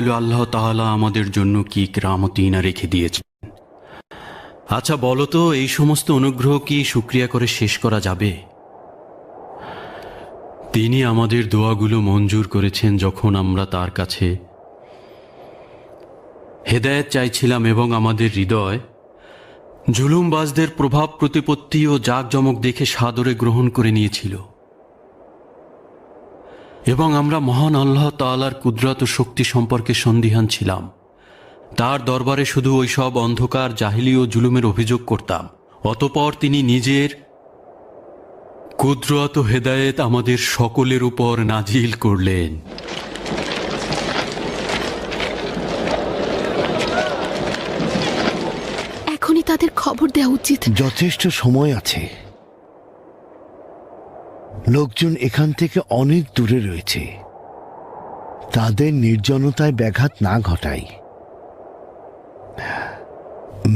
দয়ালু আল্লাহ তাআলা আমাদের জন্য কি কেরামতি না রেখে দিয়েছেন। আচ্ছা বলো তো, এই সমস্ত অনুগ্রহ কি শুকরিয়া করে শেষ করা যাবে? তিনি আমাদের দোয়াগুলো মঞ্জুর করেছেন যখন আমরা তার কাছে হেদায়েত চাইছিলাম, এবং আমাদের হৃদয় জুলুমবাজদের প্রভাব প্রতিপত্তি ও জাঁকজমক দেখে সাদরে গ্রহণ করে নিয়েছিল, এবং আমরা মহান আল্লাহ তাআলার কুদরত ও শক্তি সম্পর্কে সন্দিহান ছিলাম। তার দরবারে শুধু ওই সব অন্ধকার, জাহিলি ও জুলুমের অভিযোগ করতাম। অতঃপর তিনি নিজের কুদরত ও হেদায়েত আমাদের সকলের উপর নাজিল করলেন। এখনই তাদের খবর দেওয়া উচিত। যথেষ্ট সময় আছে। লোকজন এখান থেকে অনেক দূরে রয়েছে। তাদের নির্জনতায় ব্যাঘাত না ঘটাই।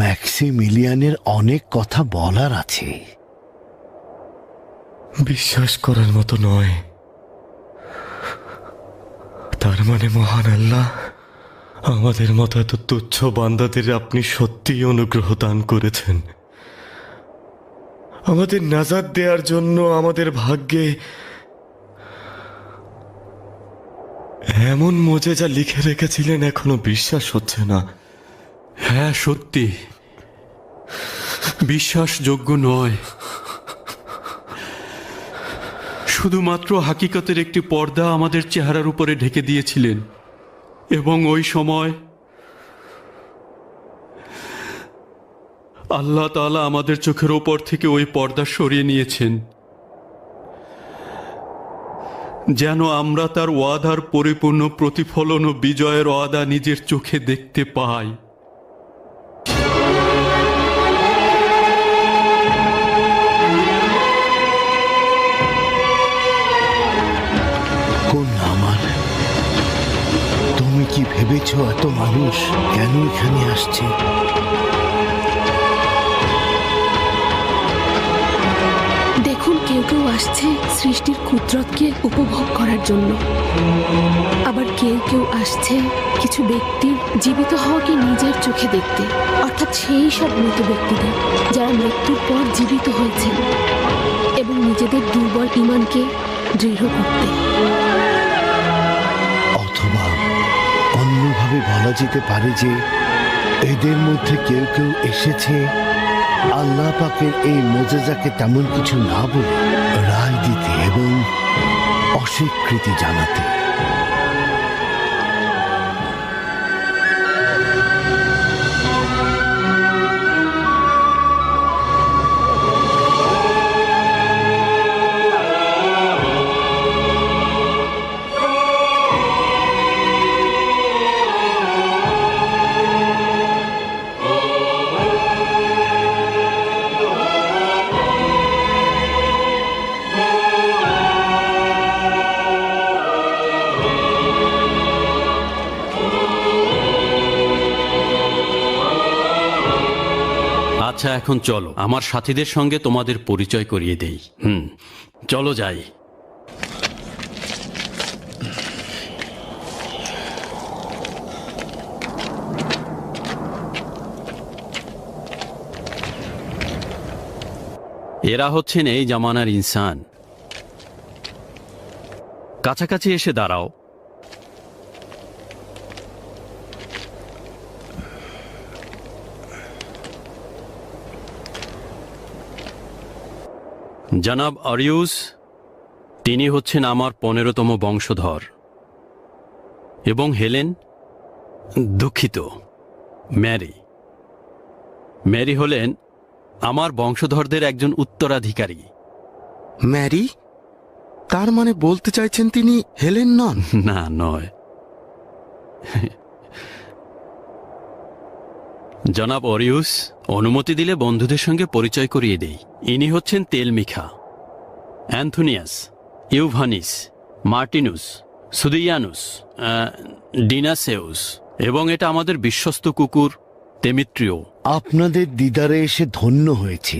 ম্যাক্সিমিলিয়ানের অনেক কথা বলার আছে। বিশ্বাস করার মতো নয়। তার মানে মহান আল্লাহ আমাদের মতো এত তুচ্ছ বান্দাদের আপনি সত্যিই অনুগ্রহ দান করেছেন। আমাদের নাজাত দেওয়ার জন্য আমাদের ভাগ্যে এমন মোজেজা লিখে রেখেছিলেন, এখনো বিশ্বাস হচ্ছে না। হ্যাঁ, সত্যি বিশ্বাসযোগ্য নয়। শুধুমাত্র হাকিকতের একটি পর্দা আমাদের চেহারার উপরে ঢেকে দিয়েছিলেন, এবং ওই সময় আল্লাহ তাআলা আমাদের চোখের ওপর থেকে ওই পর্দা সরিয়ে নিয়েছেন, যেন আমরা তার ওয়াদার পরিপূর্ণ প্রতিফলন ও বিজয়ের ওয়াদা নিজের চোখে দেখতে পাই। কোন আমার, তুমি কি ভেবেছ এত মানুষ কেন এখানে আসছে? দেখুন, কেউ কেউ আসছে সৃষ্টির কুদরতকে উপভোগ করার জন্য, আবার কেউ কেউ আসছে কিছু ব্যক্তির জীবিত হওয়াকে নিজের চোখে দেখতে, অর্থাৎ সেই সব মৃত ব্যক্তিদের যারা মৃত্যুর পর জীবিত হয়েছেন, এবং নিজেদের দুর্বল ঈমানকে দৃঢ় করতে। অথবা অন্যভাবে বলা যেতে পারে যে এদের মধ্যে কেউ কেউ এসেছে আল্লাহ পাকের এই মোজেজাকে তেমন কিছু না বলে রায় দিতে এবং অস্বীকৃতি জানাতে। আচ্ছা, এখন চলো আমার সাথীদের সঙ্গে তোমাদের পরিচয় করিয়ে দেই। চলো যাই। এরা হচ্ছেন এই জামানার ইনসান। কাছাকাছি এসে দাঁড়াও। জনাব আরিউস, তিনি হচ্ছেন আমার 15তম বংশধর, এবং হেলেন, দুঃখিত, ম্যারি হলেন আমার বংশধরদের একজন উত্তরাধিকারী। ম্যারি? তার মানে বলতে চাইছেন তিনি হেলেন নন? না, নয়। জনাব অরিউস, অনুমতি দিলে বন্ধুদের সঙ্গে পরিচয় করিয়ে দেই। ইনি হচ্ছেন তেলমিখা, অ্যান্থোনিয়াস, ইউভানিস, মার্টিনুস, সুদিয়ানুস, ডিনাসেউস, এবং এটা আমাদের বিশ্বস্ত কুকুর তেমিত্রিও। আপনাদের দিদারে এসে ধন্য হয়েছি।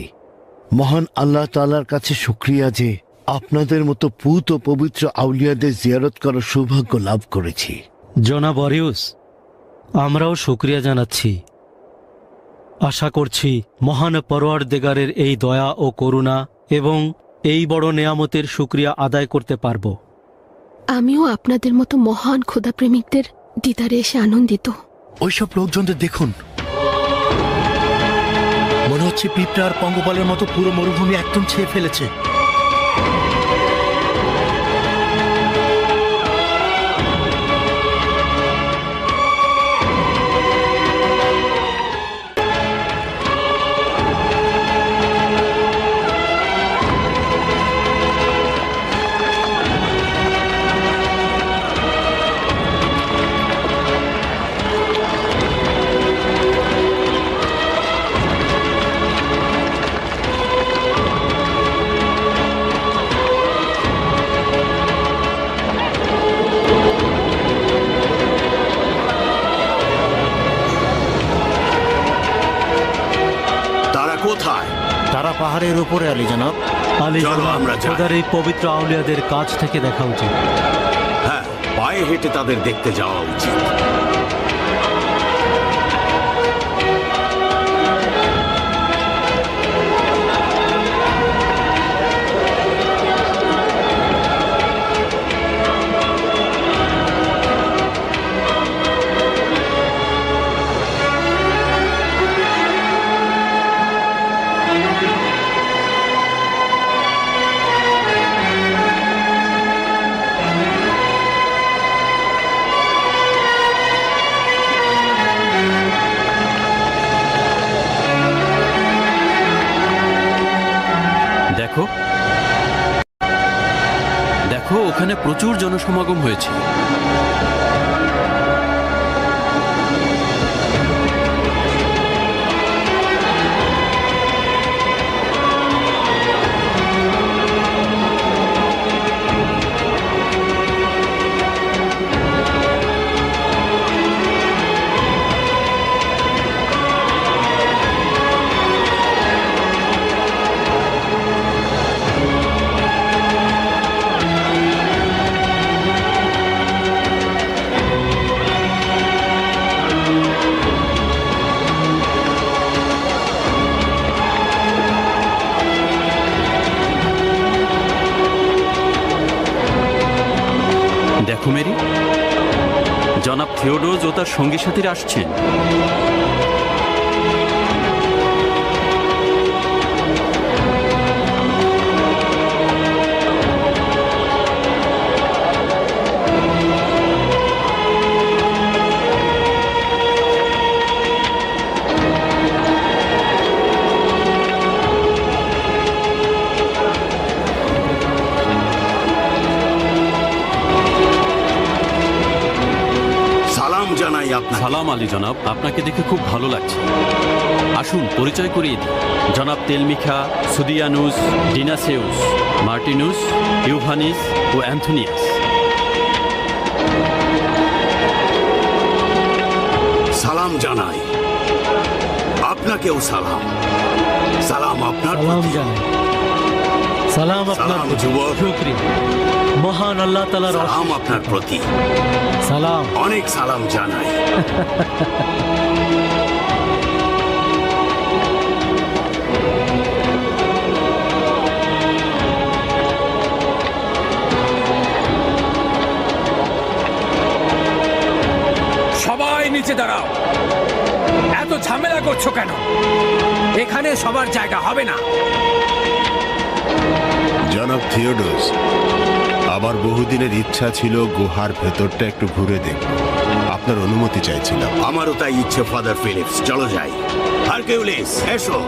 মহান আল্লাহ তাআলার কাছে শুকরিয়া যে আপনাদের মতো পুত ও পবিত্র আউলিয়াদের জিয়ারত করার সৌভাগ্য লাভ করেছি। জনাব অরিউস, আমরাও শুকরিয়া জানাচ্ছি। আশা করছি মহান পরওয়ারদিগারের এই দয়া ও করুণা এবং এই বড় নেয়ামতের শুকরিয়া আদায় করতে পারব। আমিও আপনাদের মতো মহান খোদাপ্রেমিকদের দিদারে এসে আনন্দিত। ওইসব লোকজনদের দেখুন, মনে হচ্ছে পিঁপড়া আর পঙ্গপালের মতো পুরো মরুভূমি একদম ছেয়ে ফেলেছে। তারা কোথায়? তারা পাহাড়ের উপরে আলী জনাব। আলী চলো জনাব, আমরা যাই। খোদার এই পবিত্র আউলিয়াদের কাছ থেকে দেখা উচিত। হ্যাঁ, পায়ে হেঁটে তাদের দেখতে যাওয়া উচিত। দেখো দেখো, ওখানে প্রচুর জনসমাগম হয়েছে। দেখো মেরি, জনাব থিওডোজ ও তার সঙ্গী সাথীরা আসছেন। সালাম জানাই আপনাকে। সালাম আলী জনাব, আপনাকে দেখে খুব ভালো লাগছে। আসুন পরিচয় করিয়ে দিই। জনাব তেলমিখা, সুদিয়ানুস, ডিনাসেউস, মার্টিনুস, ইউভানিস ও অ্যান্থোনিয়াস। সালাম জানাই আপনাকেও। সালাম। সালাম আপনার সালাম প্রতি। জানাই। সালাম আপনার সালাম প্রতি। যুবক। শুকরিয়া। মহান আল্লাহ তাআলার সালাম আপনার প্রতি। সালাম। অনেক সালাম জানাই। সবাই নিচে দাঁড়াও। এত ঝামেলা করছো কেন? এখানে সবার জায়গা হবে না। জনাব থিওডোস, আমার বহুদিনের ইচ্ছা ছিল গুহার ভেতরটা একটু ঘুরে দেখব। আপনার অনুমতি চাইছিলাম। আমারও তাই ইচ্ছে ফাদার ফিলিপস। চলো যাই। হারকিউলিস, এসো।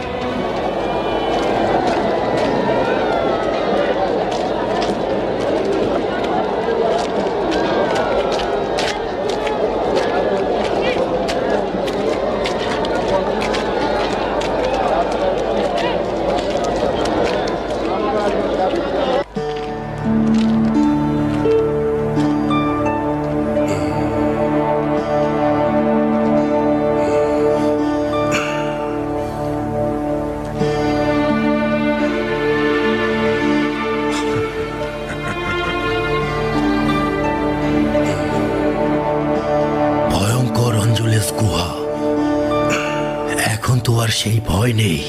সেই ভয় নেই।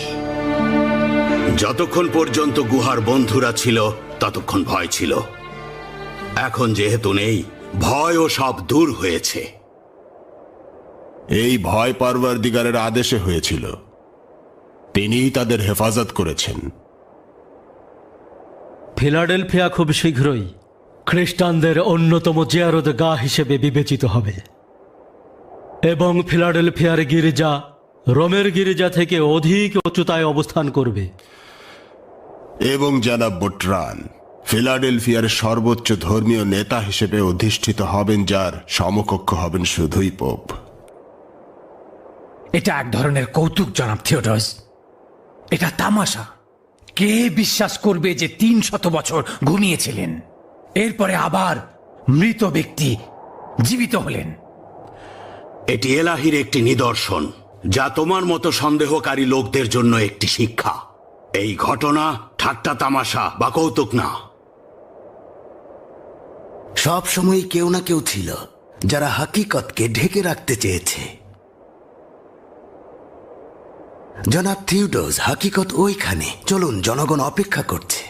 যতক্ষণ পর্যন্ত গুহার বন্ধুরা ছিল ততক্ষণ ভয় ছিল। এখন যেহেতু নেই, ভয়ও সব দূর হয়েছে। এই ভয় পরওয়ারদিগারের আদেশে হয়েছিল, তিনিই তাদের হেফাজত করেছেন। ফিলাডেলফিয়া খুব শীঘ্রই খ্রিস্টানদের অন্যতম জিয়ারতগাহ হিসেবে বিবেচিত হবে এবং ফিলাডেলফিয়ার গির্জা রোমের গির্জা থেকে অধিক উচ্চতায় অবস্থান করবে। এবং জনাব বুটরান ফিলাডেলফিয়ার সর্বোচ্চ ধর্মীয় নেতা হিসেবে অধিষ্ঠিত হবেন, যার সমকক্ষ হবেন শুধুই পোপ। এটা এক ধরনের কৌতুক, জনাব থিওডোস। এটা তামাশা। কে বিশ্বাস করবে যে 300 বছর ঘুমিয়েছিলেন, এরপরে আবার মৃত ব্যক্তি জীবিত হলেন? এটি এলাহির একটি নিদর্শন, যা তোমার মতো সন্দেহকারী লোকদের জন্য একটি শিক্ষা। এই ঘটনা ঠাট্টা তামাশা বা কৌতুক না। সব সময় কেউ না কেউ ছিল যারা হাকিকতকে ঢেকে রাখতে চেয়েছে। জনাব থিওডোস, হাকিকত ওইখানে। চলুন, জনগণ অপেক্ষা করছে।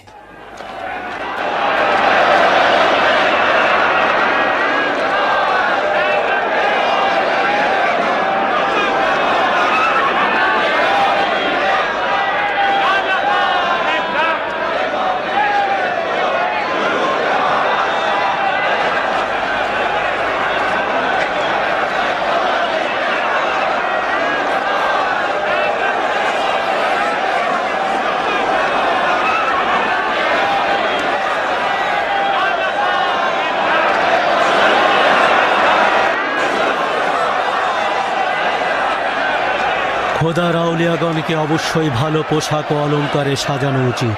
খোদার আউলিয়াগণকে অবশ্যই ভালো পোশাক ও অলঙ্কারে সাজানো উচিত।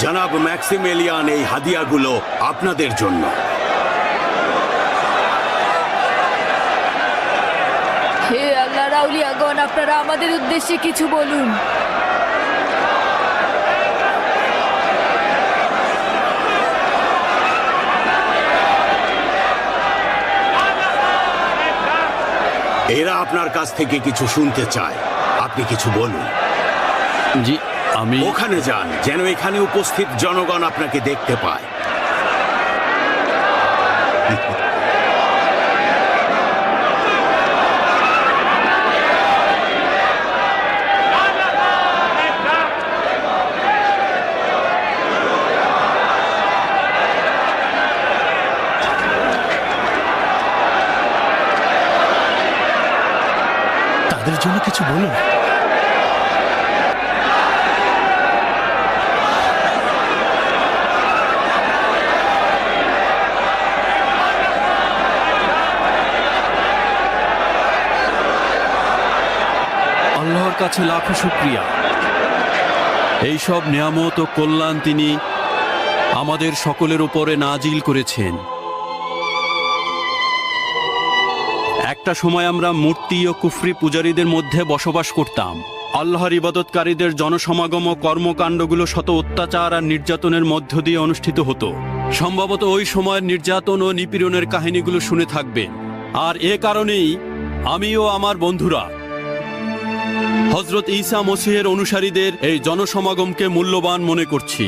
জনাব ম্যাক্সিমেলিয়ান, এই হাদিয়াগুলো আপনাদের জন্য। হে আল্লাহর আউলিয়াগণ, আপনারা আমাদের উদ্দেশ্যে কিছু বলুন। এরা আপনার কাছ থেকে কিছু শুনতে চায়, আপনি কিছু বলুন। জি, আমি ওখানে যান, যেন এখানে উপস্থিত জনগণ আপনাকে দেখতে পায়। তাদের জন্য কিছু বলুন। আল্লাহর কাছে লাখো শুকরিয়া। এই সব নিয়ামত ও কল্যাণ তিনি আমাদের সকলের উপরে নাজিল করেছেন। একটা সময় আমরা মূর্তি ও কুফরি পূজারীদের মধ্যে বসবাস করতাম। আল্লাহর ইবাদতকারীদের জনসমাগম ও কর্মকাণ্ডগুলো শত অত্যাচার আর নির্যাতনের মধ্য দিয়ে অনুষ্ঠিত হতো। সম্ভবত ওই সময়ের নির্যাতন ও নিপীড়নের কাহিনীগুলো শুনে থাকবেন। আর এ কারণেই আমি ও আমার বন্ধুরা হযরত ঈসা মসীহের অনুসারীদের এই জনসমাগমকে মূল্যবান মনে করছি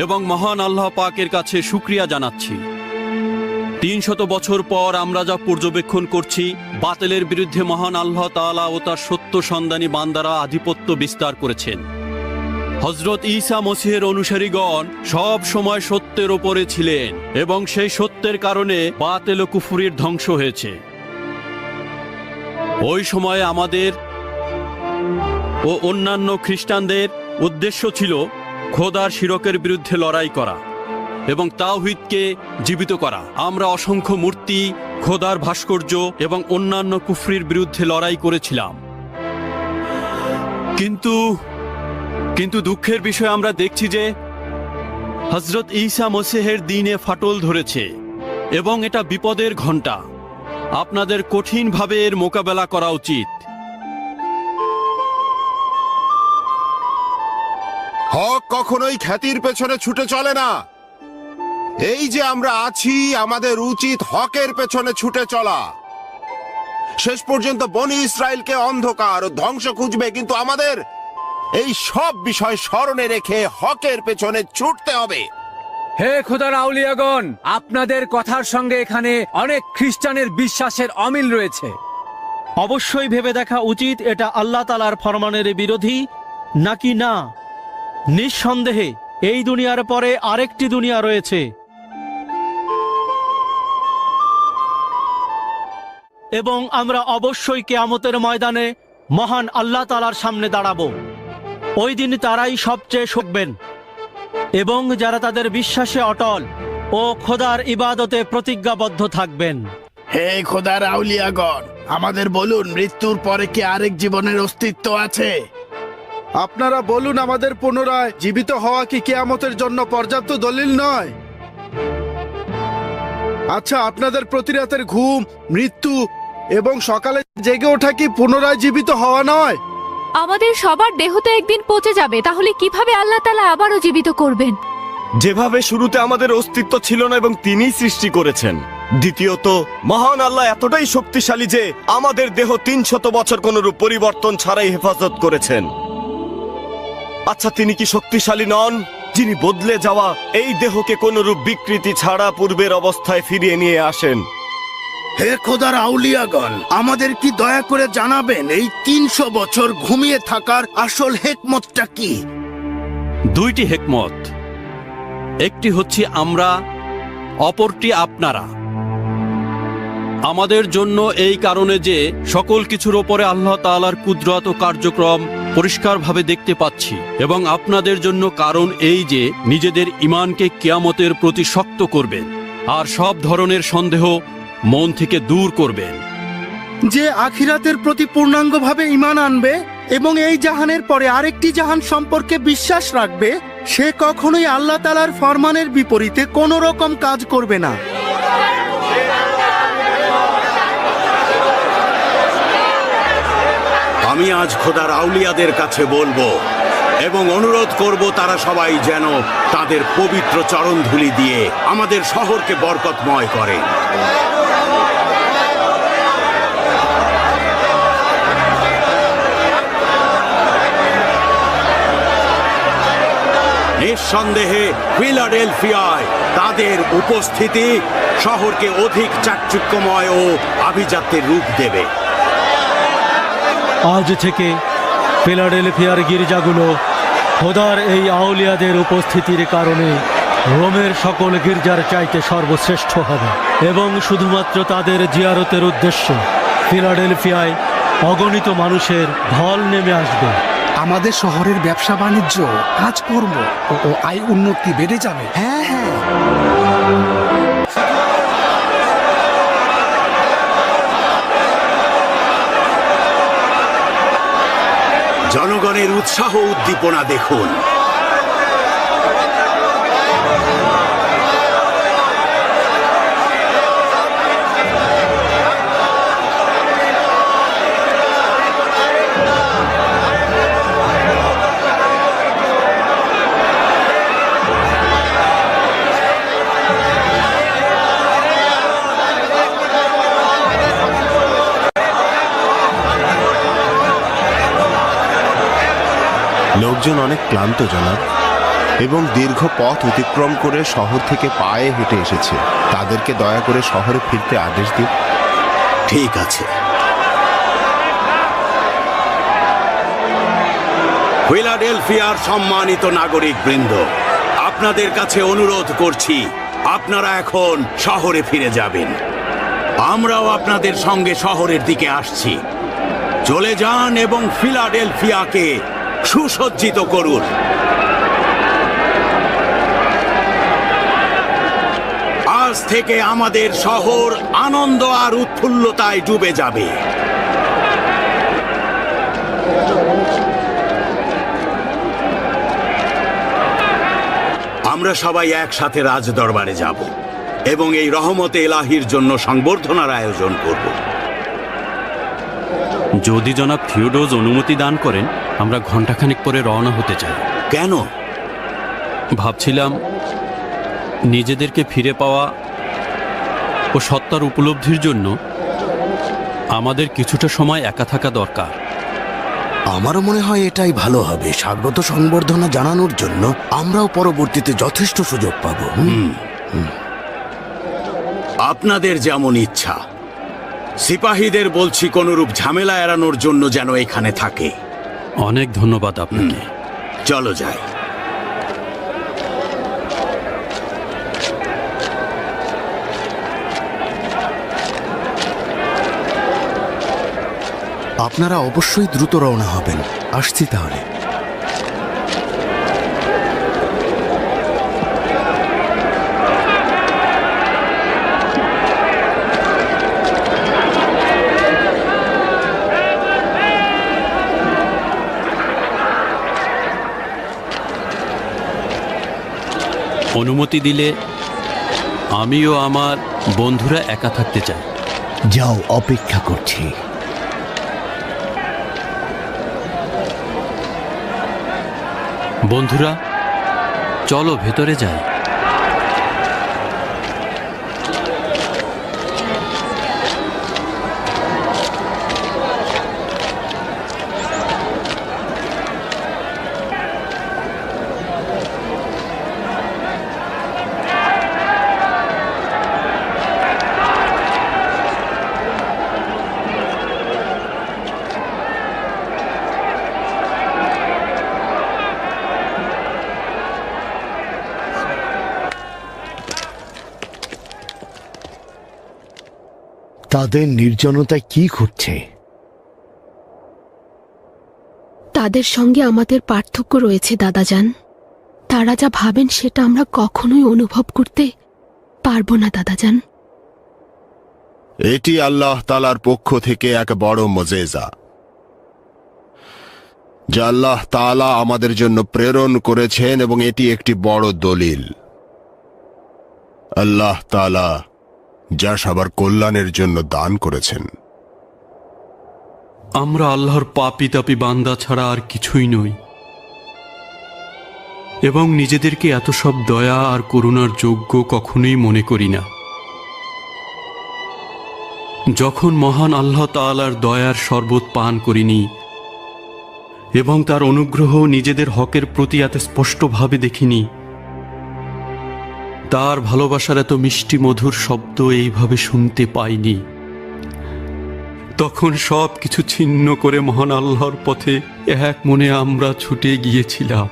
এবং মহান আল্লাহ পাকের কাছে শুকরিয়া জানাচ্ছি। 300 বছর পর আমরা যা পর্যবেক্ষণ করছি, বাতিলের বিরুদ্ধে মহান আল্লাহ তাআলা ও তার সত্য সন্ধানী বান্দারা আধিপত্য বিস্তার করেছেন। হযরত ঈসা মসীহের অনুসারীগণ সব সময় সত্যের ওপরে ছিলেন এবং সেই সত্যের কারণে বাতিল ও কুফরির ধ্বংস হয়েছে। ওই সময়ে আমাদের ও অন্যান্য খ্রিস্টানদের উদ্দেশ্য ছিল খোদার শিরকের বিরুদ্ধে লড়াই করা এবং তাওহীদকে জীবিত করা। আমরা অসংখ্য মূর্তি, খোদার ভাস্কর্য এবং অন্যান্য কুফরির বিরুদ্ধে লড়াই করেছিলাম। কিন্তু দুঃখের বিষয় আমরা দেখছি যে হযরত ঈসা মসীহের দ্বীনে ফাটল ধরেছে এবং এটা বিপদের ঘণ্টা। আপনাদের কঠিনভাবে এর মোকাবেলা করা উচিত। হক কখনোই খ্যাতির পেছনে ছুটে চলে না। এই যে আমরা আছি, আমাদের উচিত হকের পেছনে ছুটে চলা। শেষ পর্যন্ত বনি ইসরায়েলকে অন্ধকার ও ধ্বংস খুঁজবে, কিন্তু আমাদের এই সব বিষয় স্মরণে রেখে হকের পেছনে ছুটতে হবে। হে খোদার আউলিয়াগণ, আপনাদের কথার সঙ্গে এখানে অনেক খ্রিস্টানের বিশ্বাসের অমিল রয়েছে। অবশ্যই ভেবে দেখা উচিত এটা আল্লাহ তাআলার ফরমানের বিরোধী নাকি না। নিঃসন্দেহে এই দুনিয়ার পরে আরেকটি দুনিয়া রয়েছে এবং আমরা অবশ্যই কিয়ামতের ময়দানে মহান আল্লাহ তাআলার সামনে দাঁড়াবো। ওই দিন তারাই সবচেয়ে শোকবেন এবং যারা তাদের বিশ্বাসে অটল ও খোদার ইবাদতে প্রতিজ্ঞাবদ্ধ থাকবেন। হে খোদার আউলিয়াগণ, আমাদের বলুন, মৃত্যুর পরে কি আরেক জীবনের অস্তিত্ব আছে? আপনারা বলুন, আমাদের পুনরায় জীবিত হওয়া কি কিয়ামতের জন্য পর্যাপ্ত দলিল নয়? আচ্ছা, আপনাদের প্রতি রাতের ঘুম, মৃত্যু এবং সকালে জেগে ওঠা কি পুনরায় জীবিত হওয়া নয়? আমাদের সবার দেহ তো একদিন পচে যাবে, তাহলে কিভাবে আল্লাহ তাআলা আবারও জীবিত করবেন? যেভাবে শুরুতে আমাদের অস্তিত্ব ছিল না এবং তিনিই সৃষ্টি করেছেন। দ্বিতীয়ত, মহান আল্লাহ এতটাই শক্তিশালী যে আমাদের দেহ 300 বছর কোনরূপ পরিবর্তন ছাড়াই হেফাজত করেছেন। আচ্ছা, তিনি কি শক্তিশালী নন, যিনি বদলে যাওয়া এই দেহকে কোনরূপ বিকৃতি ছাড়া পূর্বের অবস্থায় ফিরিয়ে নিয়ে আসেন? হে খোদার আউলিয়াগণ, আমাদের কি দয়া করে জানাবেন এই 300 বছর ঘুমিয়ে থাকার আসল হেকমতটা কি? দুইটি হেকমত, একটি হচ্ছে আমরা, অপরটি আপনারা। আমাদের জন্য এই কারণে যে সকল কিছুর ওপরে আল্লাহ তাআলার কুদরত ও কার্যক্রম পরিষ্কারভাবে দেখতে পাচ্ছি, এবং আপনাদের জন্য কারণ এই যে নিজেদের ঈমানকে কিয়ামতের প্রতি শক্ত করবেন আর সব ধরনের সন্দেহ মন থেকে দূর করবেন। যে আখিরাতের প্রতি পূর্ণাঙ্গভাবে ঈমান আনবে এবং এই জাহানের পরে আরেকটি জাহান সম্পর্কে বিশ্বাস রাখবে, সে কখনোই আল্লাহ তাআলার ফরমানের বিপরীতে কোনো রকম কাজ করবে না। আমি আজ খোদার আউলিয়াদের কাছে বলবো এবং অনুরোধ করব তারা সবাই যেন তাদের পবিত্র চরণধুলি দিয়ে আমাদের শহরকে বরকতময় করে। নিঃসন্দেহে ফিলাডেলফিয়ায় তাদের উপস্থিতি শহরকে অধিক চাকচিক্যময় ও আভিজাত্যের রূপ দেবে। আজ থেকে ফিলাডেলফিয়ার গির্জাগুলো খোদার এই আউলিয়াদের উপস্থিতির কারণে রোমের সকল গির্জার চাইতে সর্বশ্রেষ্ঠ হবে এবং শুধুমাত্র তাদের জিয়ারতের উদ্দেশ্যে ফিলাডেলফিয়ায় অগণিত মানুষের ঢল নেমে আসবে। আমাদের শহরের ব্যবসা বাণিজ্য, কাজকর্ম ও আয় উন্নতি বেড়ে যাবে। হ্যাঁ হ্যাঁ, জনগণের উৎসাহ উদ্দীপনা দেখুন। লোকজন অনেক ক্লান্ত জনাব, এবং দীর্ঘ পথ অতিক্রম করে শহর থেকে পায়ে হেঁটে এসেছে। তাদেরকে দয়া করে শহরে ফিরতে আদেশ দিন। ঠিক আছে। ফিলাডেলফিয়ার সম্মানিত নাগরিক বৃন্দ, আপনাদের কাছে অনুরোধ করছি, আপনারা এখন শহরে ফিরে যাবেন। আমরাও আপনাদের সঙ্গে শহরের দিকে আসছি। চলে যান এবং ফিলাডেলফিয়াকে সুসজ্জিত করুন। আজ থেকে আমাদের শহর আনন্দ আর উৎফুল্লতায় ডুবে যাবে। আমরা সবাই একসাথে রাজদরবারে যাব এবং এই রহমতে এলাহির জন্য সংবর্ধনার আয়োজন করব। যদি জনাব থিওডোস অনুমতি দান করেন, আমরা ঘণ্টাখানিক পরে রওনা হতে চাই। কেন? ভাবছিলাম নিজেদেরকে ফিরে পাওয়া ও সত্তার উপলব্ধির জন্য আমাদের কিছুটা সময় একা থাকা দরকার। আমারও মনে হয় এটাই ভালো হবে। স্বাগত সংবর্ধনা জানানোর জন্য আমরাও পরবর্তীতে যথেষ্ট সুযোগ পাবো। আপনাদের যেমন ইচ্ছা। সিপাহীদের বলছি কোনরূপ ঝামেলা এড়ানোর জন্য যেন এখানে থাকে। অনেক ধন্যবাদ আপনাকে। চলো যাই। আপনারা অবশ্যই দ্রুত রওনা হবেন। আসছি তাহলে। অনুমতি দিলে আমিও আমার বন্ধুরা একা থাকতে চাই। যাও, অপেক্ষা করছি। বন্ধুরা, চলো ভেতরে যাই। তাদের নির্জনতায় কি ঘটছে? তাদের সঙ্গে আমাদের পার্থক্য রয়েছে দাদাজান। তারা যা ভাবেন সেটা আমরা কখনোই অনুভব করতে পারবো না দাদাজান। এটি আল্লাহ তাআলার পক্ষ থেকে এক বড় মুজিজা, যা আল্লাহ তাআলা আমাদের জন্য প্রেরণ করেছেন, এবং এটি একটি বড় দলিল। আল্লাহ তাআলা যা সবার কল্যাণের জন্য দান করেছেন। আমরা আল্লাহর পাপী তাপী বান্দা ছাড়া আর কিছুই নই, এবং নিজেদেরকে এত সব দয়া আর করুণার যোগ্য কখনোই মনে করি না। যখন মহান আল্লাহ তাআলার দয়ার শরবত পান করিনি এবং তার অনুগ্রহ নিজেদের হকের প্রতি এত স্পষ্টভাবে দেখিনি, তার ভালোবাসার এত মিষ্টি মধুর শব্দ এইভাবে শুনতে পাইনি, তখন সব কিছু ছিন্ন করে মহান আল্লাহর পথে এক মনে আমরা ছুটে গিয়েছিলাম।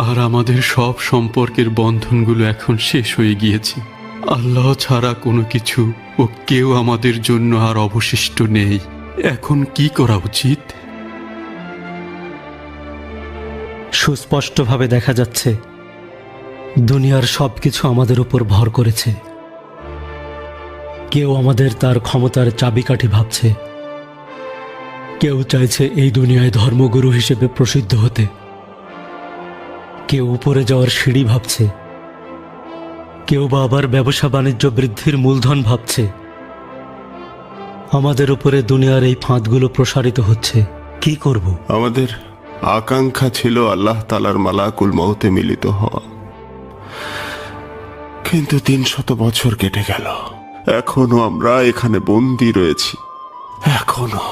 আর আমাদের সব সম্পর্কের বন্ধনগুলো এখন শেষ হয়ে গিয়েছে। আল্লাহ ছাড়া কোনো কিছু ও কেউ আমাদের জন্য আর অবশিষ্ট নেই। এখন কি করা উচিত? সুস্পষ্টভাবে দেখা যাচ্ছে দুনিয়ার সবকিছু আমাদের উপর ভর করেছে। কেউ আমাদের তার ক্ষমতার চাবিকাঠি ভাবছে, কেউ চাইছে এই দুনিয়ায় ধর্মগুরু হিসেবে প্রসিদ্ধ হতে, কেউ উপরে যাওয়ার সিঁড়ি ভাবছে, কেউ বা আবার ব্যবসা বাণিজ্য বৃদ্ধির মূলধন ভাবছে। আমাদের উপরে দুনিয়ার এই ফাঁদগুলো প্রসারিত হচ্ছে। কি করব? আমাদের আকাঙ্ক্ষা ছিল আল্লাহ তাআলার মালাকুল মউতে মিলিত হওয়া, কিন্তু 300 বছর কেটে গেল, এখনো আমরা এখানে বন্দী রয়েছি। এখনো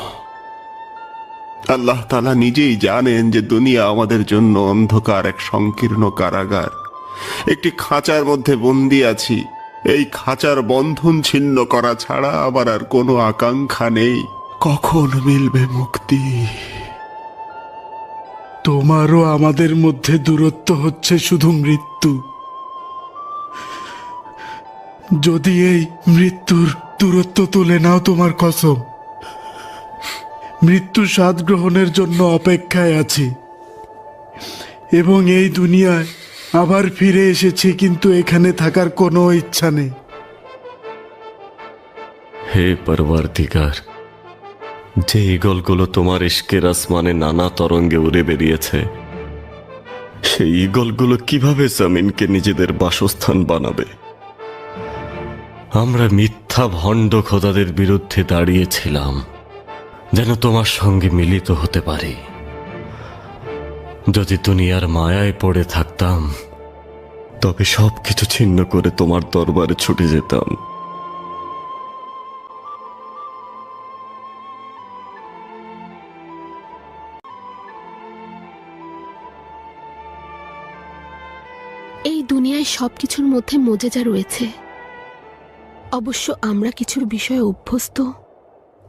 আল্লাহ তাআলা নিজেই জানেন যে দুনিয়া আমাদের জন্য অন্ধকার এক সংকীর্ণ কারাগার। একটি খাঁচার মধ্যে বন্দী আছি। এই খাঁচার বন্ধন ছিন্ন করা ছাড়া আমার আর কোনো আকাঙ্ক্ষা নেই। কখন মিলবে মুক্তি? তোমারও আমাদের মধ্যে দূরত্ব হচ্ছে শুধু মৃত্যু। যদি এই মৃত্যুর দূরত্ব তুলে নাও, তোমার কসম, মৃত্যু স্বাদ গ্রহণের জন্য অপেক্ষায় আছি। এবং এই দুনিয়ায় আবার ফিরে এসেছি, কিন্তু এখানে থাকার কোনো ইচ্ছা নেই। হে পরওয়ারদিগার, যে ঈগলগুলো তোমার ইশকের আসমানে নানা তরঙ্গে উড়ে বেরিয়েছে, সেই ঈগলগুলো কিভাবে জমিনকে নিজেদের বাসস্থান বানাবে? আমরা মিথ্যা ভণ্ড খোদাদের বিরুদ্ধে দাঁড়িয়েছিলাম যেন তোমার সঙ্গে মিলিত হতে পারি। যদি দুনিয়ার মায়ায় পড়ে থাকতাম তবে সবকিছু ছিন্ন করে তোমার দরবারে ছুটে যেতাম। এই দুনিয়ায় সবকিছুর মধ্যে মজেজা রয়েছে। অবশ্য আমরা কিছুর বিষয়ে অভ্যস্ত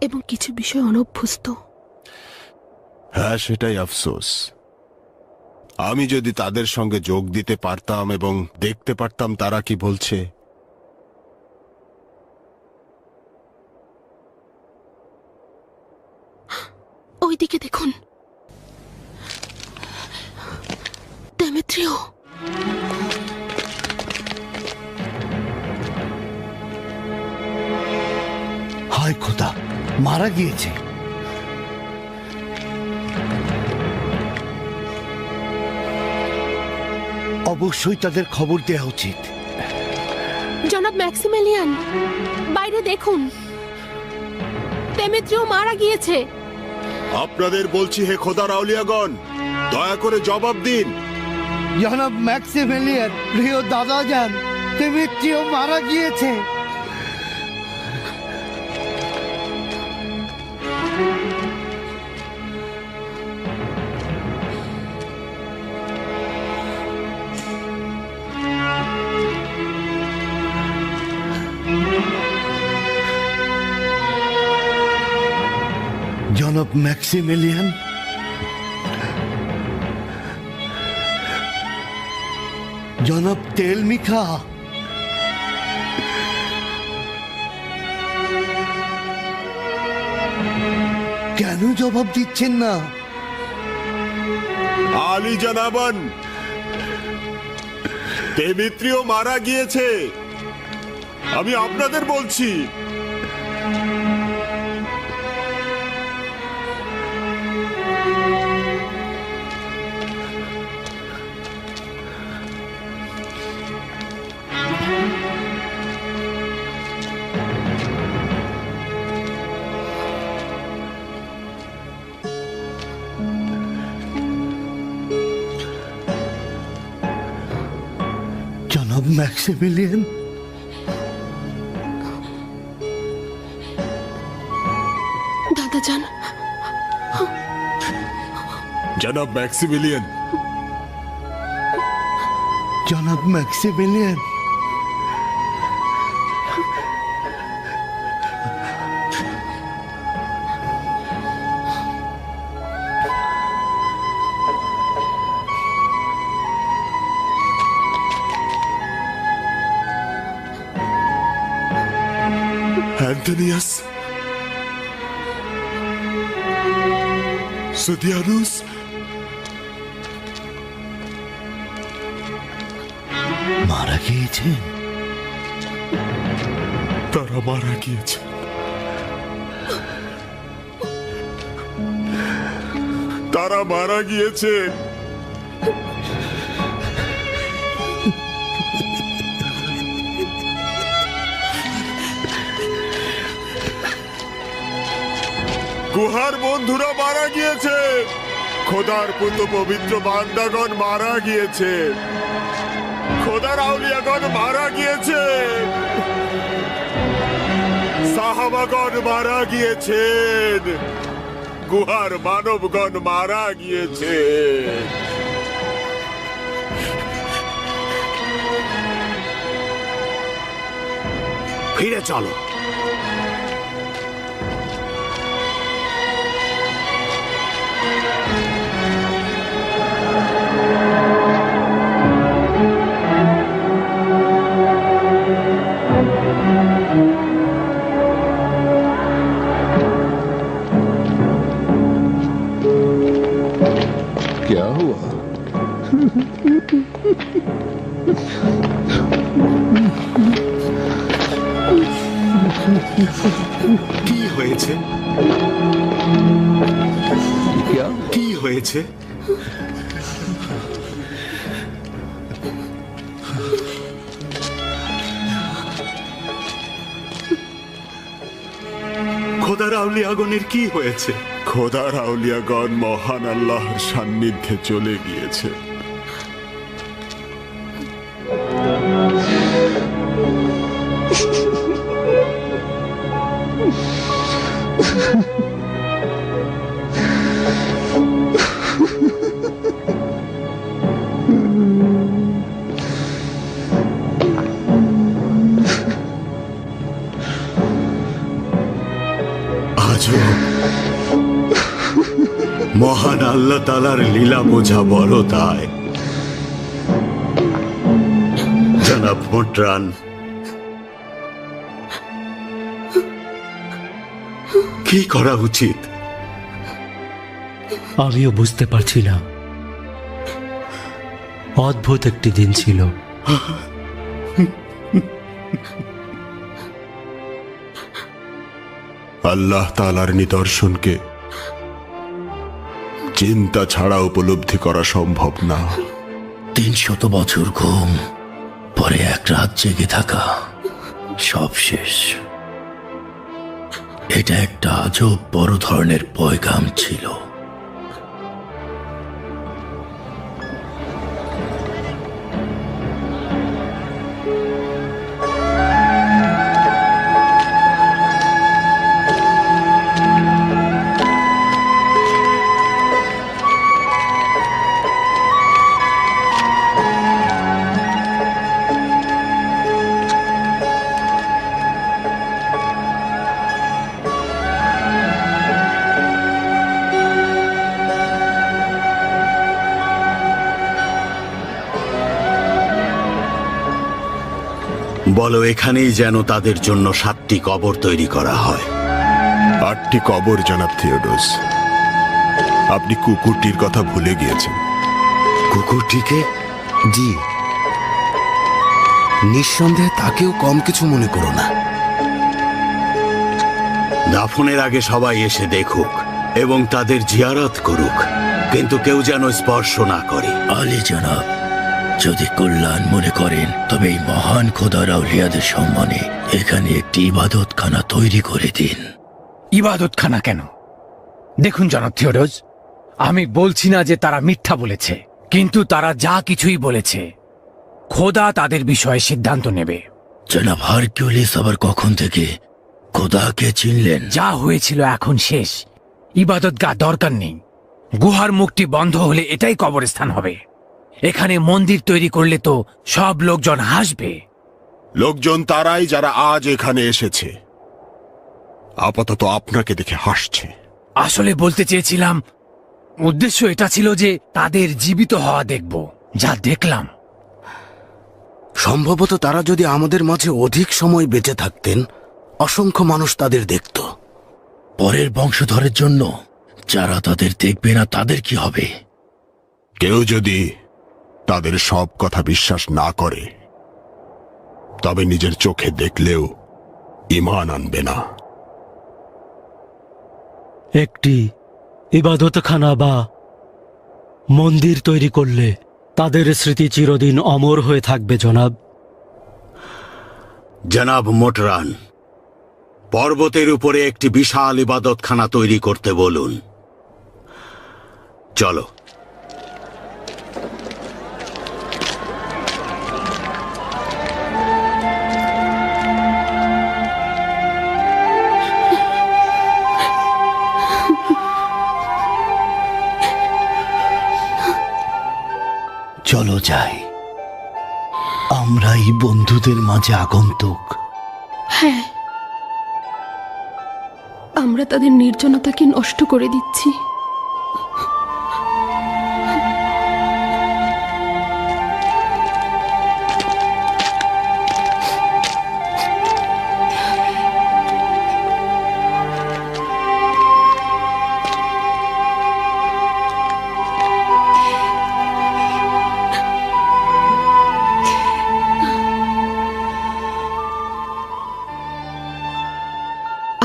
এবং কিছু বিষয়ে অনভ্যস্ত। হ্যাঁ, সেটাই আফসোস। আমি যদি তাদের সঙ্গে যোগ দিতে পারতাম এবং দেখতে পারতাম তারা কি বলছে। ওইদিকে দেখুন, দেমেত্রিও। হায় খোদা, মারা গিয়েছে। অবশ্যই তাদের খবর দেওয়া উচিত। জনাব ম্যাক্সিমিলিয়ান, বাইরে দেখুন, দেমেত্রিও মারা গিয়েছে। আপনাদের বলছি, হে খোদার আউলিয়াগণ, দয়া করে জবাব দিন। জনাব ম্যাক্সিমিলিয়ান, প্রিয় দাদা যান, দেমেত্রিও মারা গিয়েছে। জনাব ম্যাক্সিমিলিয়ান, জনাব তেলমিখা, কেন জবাব দিচ্ছেন না? আলী জানাবান, দেমিত্রিও মারা গিয়েছে। আমি আপনাদের বলছি। জনাব ম্যাক্সিমিলিয়ান, দাদা যান, জনাব ম্যাক্সিমিলিয়ান, জনাব ম্যাক্সিমিলিয়ান, অ্যান্টনিয়াস, সুদিয়ানুস, মারা গিয়েছেন। তারা মারা গিয়েছে। তারা মারা গিয়েছে। গুহার বন্ধুরা মারা গিয়েছে। খোদার পুত পবিত্র বান্দাগণ মারা গিয়েছে। খোদার আউলিয়াগণ মারা গিয়েছে। সাহাবাগণ মারা গিয়েছেন। গুহার মানবগণ মারা গিয়েছে। ফিরে চলো। क्या हुआ? কি হয়েছে? কি হয়েছে? খোদার আউলিয়াগণের কি হয়েছে? খোদার আউলিয়াগণ মহান আল্লাহর সান্নিধ্যে চলে গিয়েছে। আজব, মহান আল্লাহ তাআলার লীলা বোঝা বড় দায়। জনাব মোটরান, কি করা উচিত? আমিও বুঝতে পারছি না। অদ্ভুত একটি দিন ছিল। আল্লাহ তাআলার নিদর্শনকে চিন্তা ছাড়া উপলব্ধি করা সম্ভব না। 300 বছর ঘুম, পরে এক রাত জেগে থাকা, সব শেষ। এটা একটা আজব বড় ধরনের পয়গাম ছিল। বলো, এখানেই যেন তাদের জন্য 7টি কবর তৈরি করা হয়। 8টি কবর জনাব থিওডোস। আপনি কুকুরটির কথা ভুলে গিয়েছেন। কুকুরটিকে? জি, নিঃসন্দেহে তাকেও কম কিছু মনে করো না। দাফনের আগে সবাই এসে দেখুক এবং তাদের জিয়ারত করুক, কিন্তু কেউ যেন স্পর্শ না করে। আলী জনাব, যদি কল্যাণ মনে করেন তবে এই মহান খোদার আউলিয়াদের সম্মানে এখানে একটি ইবাদতখানা তৈরি করে দিন। ইবাদতখানা কেন? দেখুন জনাব থিওডোস, আমি বলছি না যে তারা মিথ্যা বলেছে, কিন্তু তারা যা কিছুই বলেছে খোদা তাদের বিষয়ে সিদ্ধান্ত নেবে। জনাব হারকিউলিস আবার কখন থেকে খোদাকে চিনলেন? যা হয়েছিল এখন শেষ। ইবাদতগাহ দরকার নেই। গুহার মুখটি বন্ধ হলে এটাই কবরস্থান হবে। এখানে মন্দির তৈরি করলে তো সব লোকজন হাসবে। লোকজন তারাই যারা আজ এখানে এসেছে। আপাতত আপনাকে দেখে হাসছে। আসলে বলতে চেয়েছিলাম, উদ্দেশ্য এটা ছিল যে তাদের জীবিত হওয়া দেখব। যা দেখলাম, সম্ভবত তারা যদি আমাদের মাঝে অধিক সময় বেঁচে থাকতেন, অসংখ্য মানুষ তাদের দেখত। পরের বংশধরের জন্য যারা তাদের দেখবে না তাদের কি হবে? কেউ যদি তাদের সব কথা বিশ্বাস না করে, তবে নিজের চোখে দেখলেও ঈমান আনবে না। একটি ইবাদতখানা বা মন্দির তৈরি করলে তাদের স্মৃতি চিরদিন অমর হয়ে থাকবে জনাব। জনাব মোটরান, পর্বতের উপরে একটি বিশাল ইবাদতখানা তৈরি করতে বলুন। চলো। চলো যাই, আমরা এই বন্ধুদের মাঝে আগন্তুক। হ্যাঁ, আমরা তাদের নির্জনতাকে নষ্ট করে দিচ্ছি।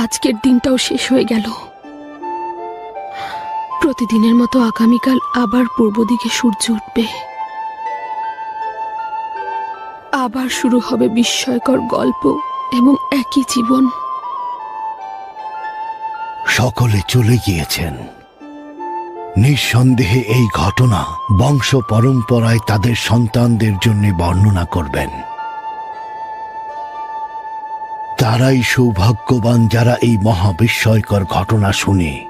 আজকের দিনটাও শেষ হয়ে গেল। প্রতিদিনের মতো আগামীকাল আবার পূর্ব দিকে সূর্য উঠবে। আবার শুরু হবে বিস্ময়কর গল্প এবং একই জীবন। সকলে চলে গিয়েছেন। নিঃসন্দেহে এই ঘটনা বংশ পরম্পরায় তাদের সন্তানদের জন্য বর্ণনা করবেন। তারাই সৌভাগ্যবান যারা এই মহাবিস্ময়কর ঘটনা শুনে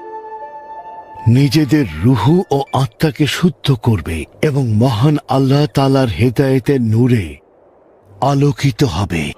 নিজেদের রুহু ও আত্মাকে শুদ্ধ করবে এবং মহান আল্লাহ তাআলার হেদায়েতের নূরে আলোকিত হবে।